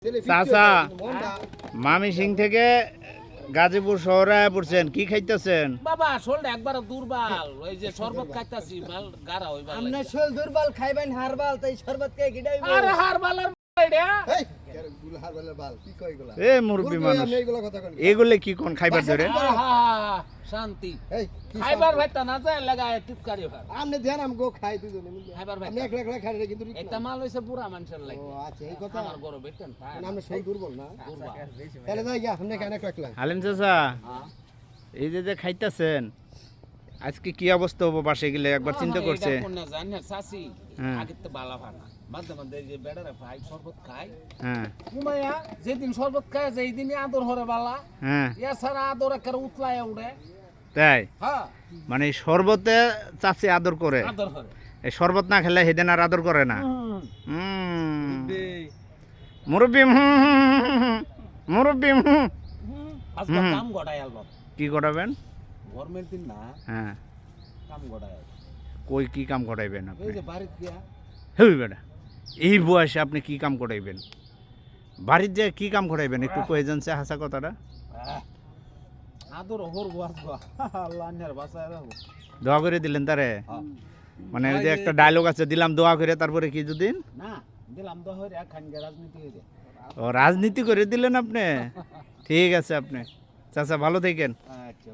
চাচা মামি সিং থেকে গাজীপুর শহরে পড়ছেন, কি খাইতেছেন? বাবা শোল একবার দুর্বল, ওই যে শরবত খাইতাছি মাল গারা হই ভালো। আমনে শোল দুর্বল খাইবেন হারবাল, তাই শরবত কে গিডাইবো? আরে হারবালের এটা এই গুল হারবালের বাল কি কই গুলা? এ মুরব্বি মানুষ এগুলো কি কোন খাইবার ধরে? আহা শান্তি। এই খাইবার ভাইতা না যায় লাগায় টিপকারি ভাই। আমনে ধ্যান আমগো খাই দুজনে মিলে। খাইবার ভাই আমনে একলা একলা খাই রে কিন্তু একটা মাল হইছে পুরা মানুষের লাগে। ও আচ্ছা এই কথা। আমার গরো বেটেন তাই। আমনে শোল দুর্বল না? দুর্বল। তাহলে যাই গিয়া আমনে কেন একলা? আলিম চাচা হ্যাঁ। এই যে খাইতেছেন আজকে কি অবস্থা হবো পাশে গেলে একবার চিন্তা করছে? এটা কোন না জানি না চাচি, হ্যাঁ। আগে তো বালা ভানা মাঝে মাঝে এই যে বেড়ারে ভাই শরবত খাই, হ্যাঁ ঘুমাইয়া যেদিন শরবত খায় যেই দিনই আদর হরে বালা, হ্যাঁ এছাড়া আদর একেবারে উতলায় উড়ে। তাই হ্যাঁ মানে এই শরবতে চাচি আদর করে, আদর হরে। এই শরবত না খেলে সেদিন আর আদর করে না। মুরব্বি মুরব্বি আজকে কাম গড়াই আলবাম কি করাবেন? গরমের দিন না, হ্যাঁ কাম গড়াই। কই কি কাম করাইবেন আপনি? এই যে বাড়িতে গিয়া হেই বেটা, এই বয়সে আপনি কি কাম করাইবেন? বাড়ির যে কি কাম করাইবেন একটু কয়ে জানছে হাসা কথাটা। আদর হর বাস গো আল্লাহ নিয়ার বাসায় রাখো। দোয়া করে দিলেন তারে? মানে ওই যে একটা ডায়লগ আছে, দিলাম দোয়া করে তারপরে কি যদিন? না দিলাম তো হরে খানগে রাজনীতি হইছে। ও রাজনীতি করে দিলেন আপনি? ঠিক আছে আপনি চাচা ভালো থাকেন। আচ্ছা